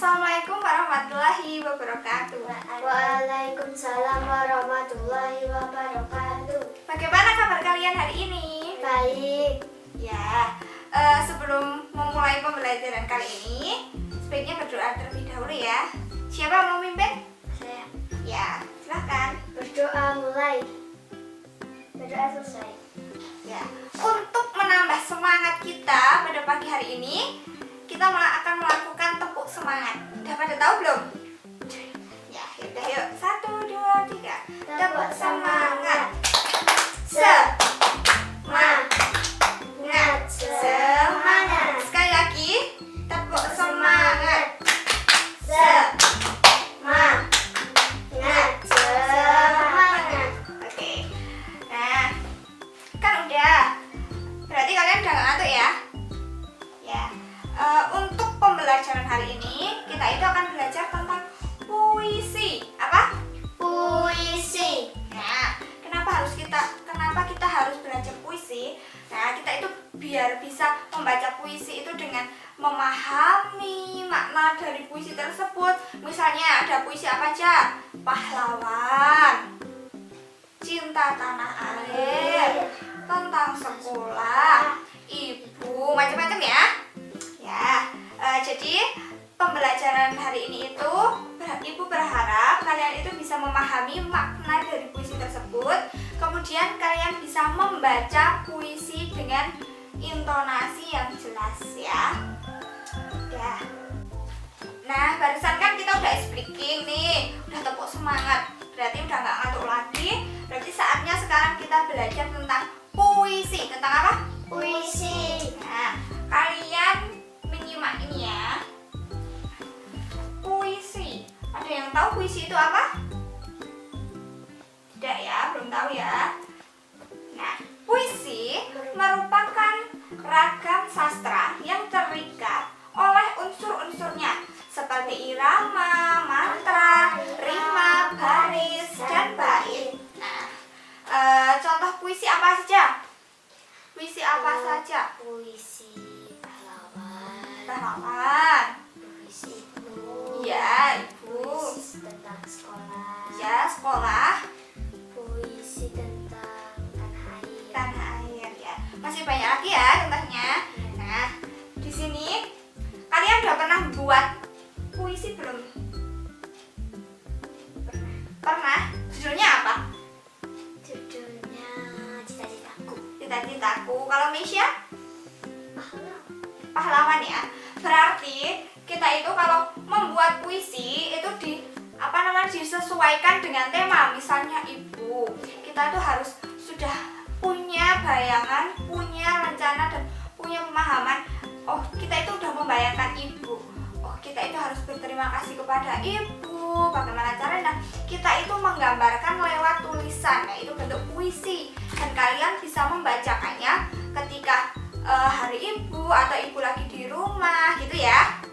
Assalamualaikum warahmatullahi wabarakatuh. Waalaikumsalam warahmatullahi wabarakatuh. Bagaimana kabar kalian hari ini? Baik. Ya, sebelum memulai pembelajaran kali ini, sebaiknya berdoa terlebih dahulu ya. Siapa mau memimpin? Saya Ya, silahkan. berdoa mulai. Berdoa selesai. Ya, untuk menambah semangat kita pada pagi hari ini, kita akan melakukan tepuk semangat. Udah pada tahu belum? Ya, yaudah yuk. 1, 2, 3. Tepuk semangat. Semangat. Semangat. Sekali lagi. Tepuk semangat. Semangat. Semangat. Oke. Nah, kan udah. Berarti kalian udah gak ngantuk ya? Ya. Untuk pembelajaran hari ini, kita itu akan belajar tentang puisi. Apa? Puisi. Nah, kenapa kita harus belajar puisi? Nah, kita itu biar bisa membaca puisi itu dengan memahami makna dari puisi tersebut. Misalnya ada puisi apa aja? Pahlawan, cinta tanah air, tentang sekolah, ibu, macam-macam ya. Ya, jadi pembelajaran hari ini itu Ibu berharap kalian itu bisa memahami makna dari puisi tersebut. Kemudian kalian bisa membaca puisi dengan intonasi yang jelas ya. Ya. Nah, barusan kan kita udah speaking nih, udah tepuk semangat. Berarti udah nggak ngantuk lagi. Berarti saatnya sekarang kita belajar tentang puisi. Tentang apa? Puisi. Nah, kalian menyimak ini ya. Puisi. Ada yang tahu puisi itu apa? Tidak ya, belum tahu ya. Nah, puisi merupakan ragam sastra yang terikat oleh unsur-unsurnya seperti irama, mantra, rima, baris, dan bait. Nah, contoh puisi apa saja? Puisi apa saja? Puisi pahlawan. Pahlawan. Puisi ibu. Ya, ibu. Puisi tentang sekolah. Ya, sekolah. Puisi tentang tanah air. Tanah air ya. Masih banyak lagi ya contohnya. Nah, di sini kalian udah pernah buat puisi belum? Pernah. Judulnya apa? Judulnya Cita-citaku. Cita-citaku. Kalau Mesia? Pahlawan. Pahlawan ya. Berarti kita itu kalau membuat puisi itu disesuaikan dengan tema. Misalnya ibu, kita itu harus sudah punya bayangan, punya rencana dan punya pemahaman. Oh, kita itu udah membayangkan ibu. Oh, kita itu harus berterima kasih kepada ibu. Bagaimana caranya? Kita itu menggambarkan lewat tulisan. Nah, itu bentuk puisi. Dan kalian bisa membacakannya ketika hari ibu atau ibu lagi di rumah gitu ya.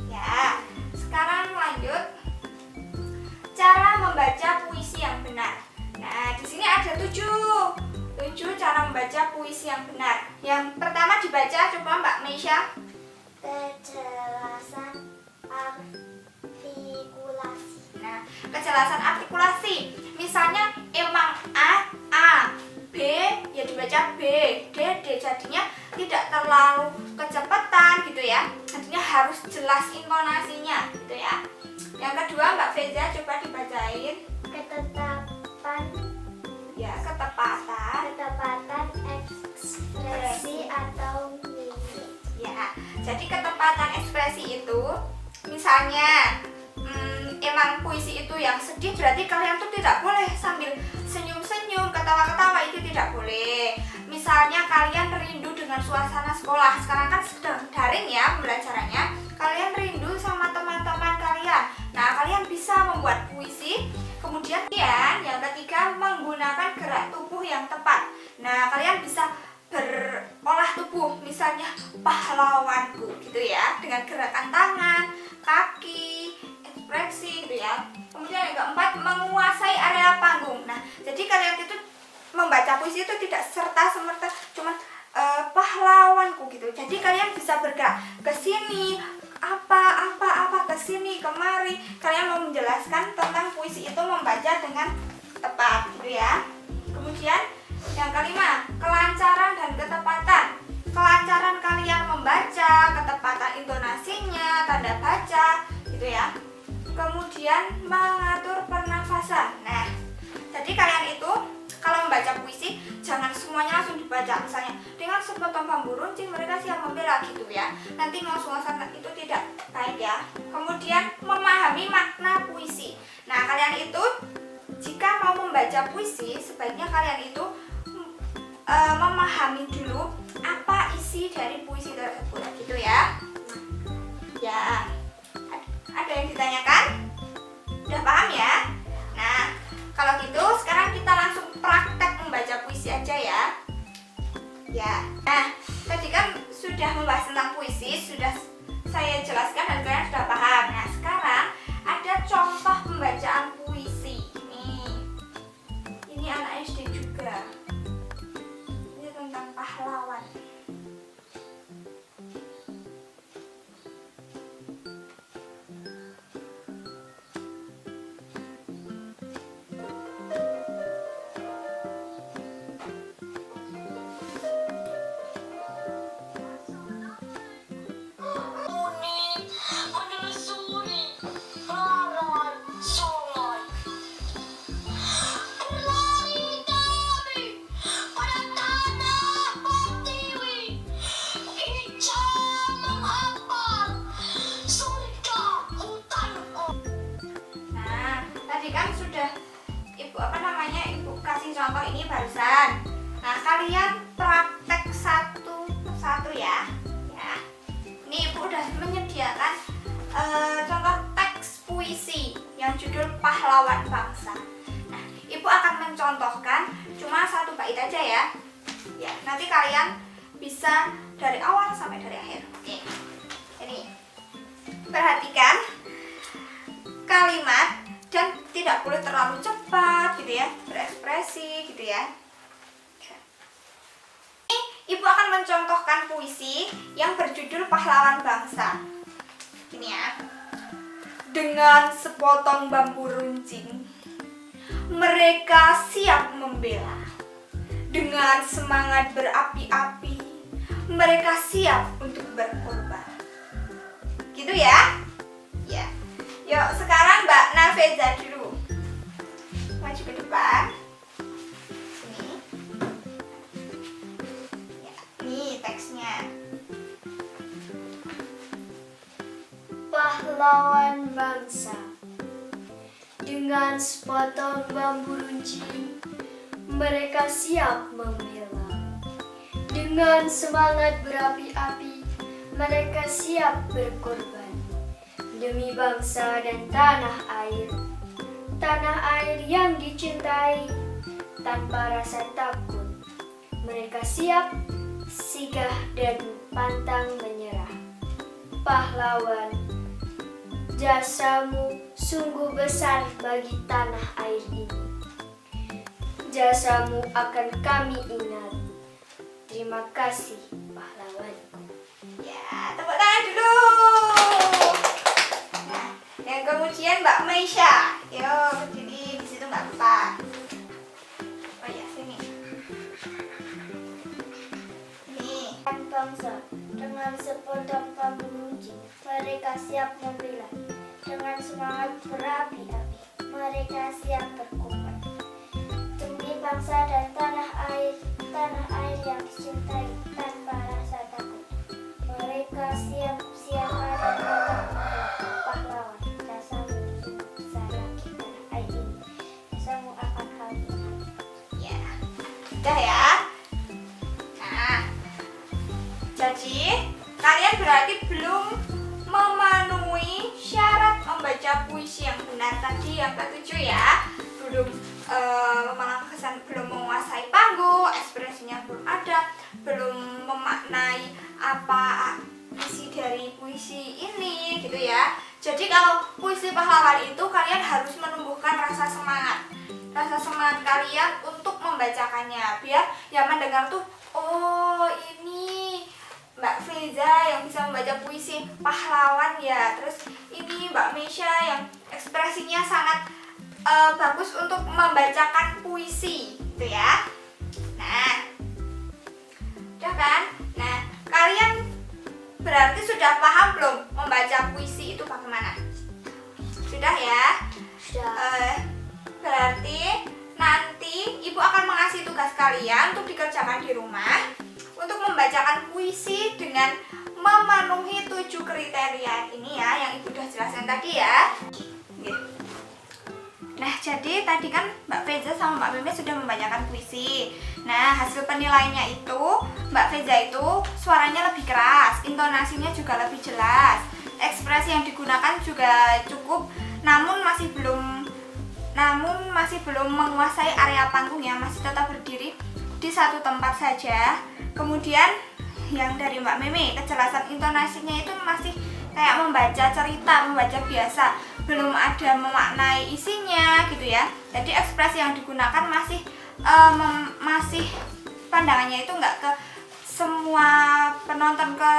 Ya, sekarang lanjut cara membaca puisi yang benar. Nah, di sini ada 7 cara membaca puisi yang benar. Yang pertama dibaca coba Mbak Meisha. Kejelasan artikulasi. Nah, kejelasan artikulasi. Misalnya emang A, B ya dibaca B, D. Jadinya tidak terlalu kecepatan gitu ya. Jadinya harus jelas intonasinya gitu ya. Yang kedua Mbak Feza coba dibacain. Ketetapan. Ya, ketepatan. Ketepatan ekspresi atau mimik. Ya, jadi ketepatan ekspresi itu misalnya emang puisi itu yang sedih, berarti kalian tuh tidak boleh sambil senyum-senyum, ketawa-ketawa, itu tidak boleh. Misalnya kalian rindu dengan suasana sekolah, sekarang kan sedang daring ya pembelajarannya, kalian rindu sama teman-teman kalian. Nah, kalian bisa membuat puisi. Kemudian yang ketiga menggunakan gerak tubuh yang tepat. Nah, kalian bisa berolah tubuh, misalnya pahlawanku gitu ya, dengan gerakan tangan, kaki, ekspresi gitu ya. Kemudian yang keempat menguasai area panggung. Nah, jadi kalian itu membaca puisi itu tidak serta-merta cuman pahlawanku gitu. Jadi kalian bisa bergerak ke sini, apa ke kesini kemari. Kalian mau menjelaskan tentang puisi itu membaca dengan tepat gitu ya. Kemudian yang kelima, kelancaran dan ketepatan. Kelancaran kalian membaca, ketepatan intonasinya, tanda baca gitu ya. Kemudian mengatur pernafasan. Nah, jadi kalian itu kalau membaca puisi jangan semuanya langsung dibaca. Misalnya dengan sepotong bambu runcing mereka siap membela gitu ya. Nanti mau suasana itu tidak baik ya. Kemudian memahami makna puisi. Nah, kalian itu jika mau membaca puisi sebaiknya kalian itu memahami dulu apa isi dari puisi tersebut gitu ya. Ya. Ada yang ditanyakan? Udah paham ya? Nah, kalau gitu sekarang kita langsung praktek membaca puisi aja ya. Ya. Nah, tadi kan sudah membahas tentang puisi, sudah saya jelaskan dan kalian sudah paham. Nah, sekarang ada contoh pembacaan puisi. Nih. Ini anak SD juga. Ini tentang pahlawan. Menelusuri pelarangan sungai, berlari kami pada tanah pertiwi, hijau menghampar surga hutanku. Nah, tadi kan sudah Ibu kasih contoh ini barusan. Nah, kalian praktek satu persatu ya. Ya. Ini Ibu udah menyediakan contoh teks puisi yang judul Pahlawan Bangsa. Nah, Ibu akan mencontohkan cuma satu bait aja ya. Ya, nanti kalian bisa dari awal sampai dari akhir. Oke. Ini. Perhatikan kalimat dan tidak boleh terlalu cepat gitu ya, berekspresi gitu ya. Ini Ibu akan mencontohkan puisi yang berjudul Pahlawan Bangsa. Ini ya. Dengan sepotong bambu runcing, mereka siap membela. Dengan semangat berapi-api, mereka siap untuk berkorban. Gitu ya? Ya. Yuk, sekarang Mbak Nafeza dulu. Maju ke depan. Sini. Ya, ini teksnya. Pahlawan bangsa, dengan sepotong bambu runcing, mereka siap membela. Dengan semangat berapi-api, mereka siap berkorban. Demi bangsa dan tanah air yang dicintai, tanpa rasa takut, mereka siap, sigah dan pantang menyerah. Pahlawan, jasamu sungguh besar bagi tanah air ini. Jasamu akan kami ingat. Terima kasih, pahlawanku. Ya, tepuk tangan dulu. Nah, yang kemudian Mbak Maisha. Yo, jadi di situ nggak apa. Oh ya, sini. Nih. Bangsa, dengan sepotong bambu runcing, mereka siap membela. Dengan semangat berapi-api, mereka siap berkorban. Demi bangsa dan tanah air yang dicintai, tanpa rasa takut, mereka siap siaga dan pantang menyerah. Pahlawan, jasamu sungguh besar bagi tanah air ini. Jasamu akan kami ingat. Ya. Udah ya. Nah. Jadi, kalian berarti belum memenuhi syarat membaca puisi yang benar tadi yang ketujuh ya. Belum belum menguasai panggung, ekspresinya belum ada, belum memaknai apa isi dari puisi ini gitu ya. Jadi kalau puisi pahlawan itu kalian harus menumbuhkan rasa semangat kalian untuk membacakannya biar yang mendengar tuh, oh ini Mbak Feza yang bisa membaca puisi pahlawan ya. Terus ini Mbak Mesya yang ekspresinya sangat bagus untuk membacakan puisi, gitu ya. Nah, udah kan? Nah, kalian berarti sudah paham belum membaca puisi itu bagaimana? Sudah ya? Sudah. Berarti nanti Ibu akan mengasih tugas kalian untuk dikerjakan di rumah untuk membacakan puisi dengan memenuhi 7 kriteria ini ya, yang Ibu udah jelaskan tadi ya. Nah, jadi tadi kan Mbak Feza sama Mbak Meme sudah membacakan puisi. Nah, hasil penilaiannya itu Mbak Feza itu suaranya lebih keras, intonasinya juga lebih jelas, ekspresi yang digunakan juga cukup, namun masih belum menguasai area panggungnya, masih tetap berdiri di satu tempat saja. Kemudian yang dari Mbak Meme, kejelasan intonasinya itu masih kayak membaca cerita, membaca biasa, belum ada memaknai isinya gitu ya. Jadi ekspresi yang digunakan masih pandangannya itu nggak ke semua penonton, ke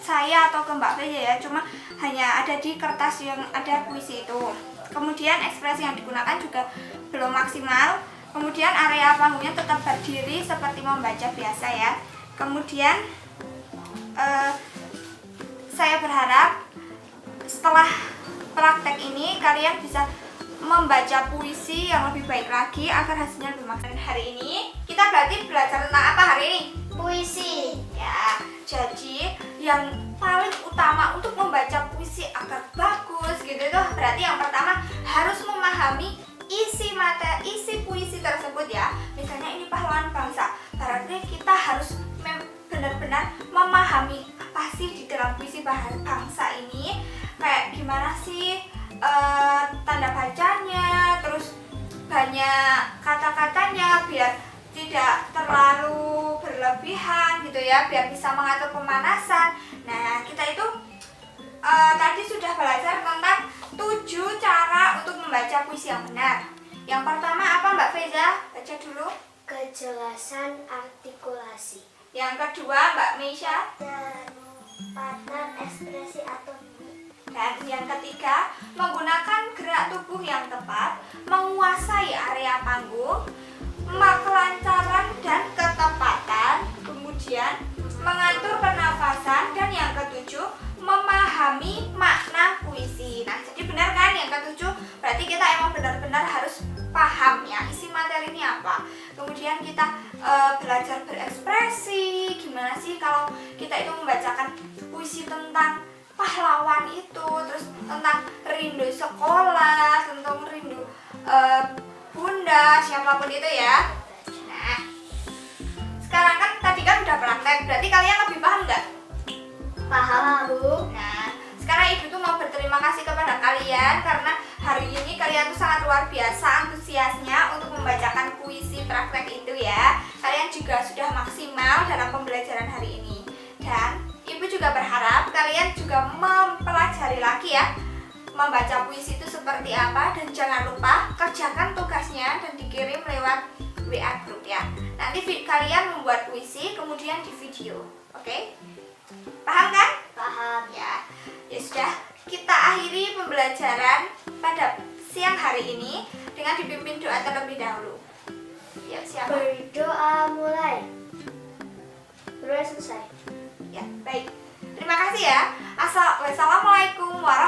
saya atau ke Mbak Feza ya, cuma hanya ada di kertas yang ada puisi itu. Kemudian ekspresi yang digunakan juga belum maksimal. Kemudian area panggungnya tetap berdiri seperti membaca biasa ya. Kemudian saya berharap setelah praktek ini kalian bisa membaca puisi yang lebih baik lagi agar hasilnya lebih maksimal. Hari ini kita berarti belajar tentang apa hari ini? Puisi. Ya, jadi yang paling utama untuk membaca puisi agar bagus gitu itu berarti yang pertama harus memahami isi puisi tersebut ya. Misalnya ini pahlawan bangsa, berarti kita harus benar-benar memahami apa sih di dalam puisi bangsa ini, kayak gimana sih tanda bacanya, terus banyak kata-katanya biar tidak terlalu berlebihan gitu ya, biar bisa mengatur pemanasan. Nah, kita itu tadi sudah belajar tentang 7 cara untuk membaca puisi yang benar. Yang pertama apa Mbak Feza? Baca dulu. Kejelasan artikulasi. Yang kedua Mbak Mesya. Penempatan ekspresi atau mimik. Dan yang ketiga, menggunakan gerak tubuh yang tepat, menguasai area panggung, kelancaran dan ketepatan, kemudian mengatur pernafasan, dan yang ketujuh, memahami makna puisi. Nah, jadi benar kan yang ketujuh? Berarti kita emang benar-benar harus paham ya isi materi ini apa. Kemudian kita belajar berekspresi, gimana sih kalau kita itu membacakan puisi tentang pahlawan itu, terus tentang rindu sekolah, tentang rindu bunda, siapapun itu ya. Nah, sekarang kan tadi kan udah praktek, berarti kalian lebih paham nggak? Paham, Bu. Nah, sekarang Ibu tuh mau berterima kasih kepada kalian karena hari ini kalian tuh sangat luar biasa antusiasnya untuk membacakan puisi praktek itu ya. Kalian juga sudah maksimal dalam pembelajaran hari ini. Dan Ibu juga berharap kalian juga mempelajari lagi ya membaca puisi itu seperti apa, dan jangan lupa kerjakan tugasnya dan dikirim lewat WA group ya. Nanti kalian membuat puisi kemudian di video. Oke? Paham kan? Paham. Ya. Ya sudah, kita akhiri pembelajaran pada siang hari ini dengan dipimpin doa terlebih dahulu. Ya, siapa? Berdoa mulai. Sudah selesai. Ya, baik. Terima kasih ya. Wassalamualaikum warahmatullahi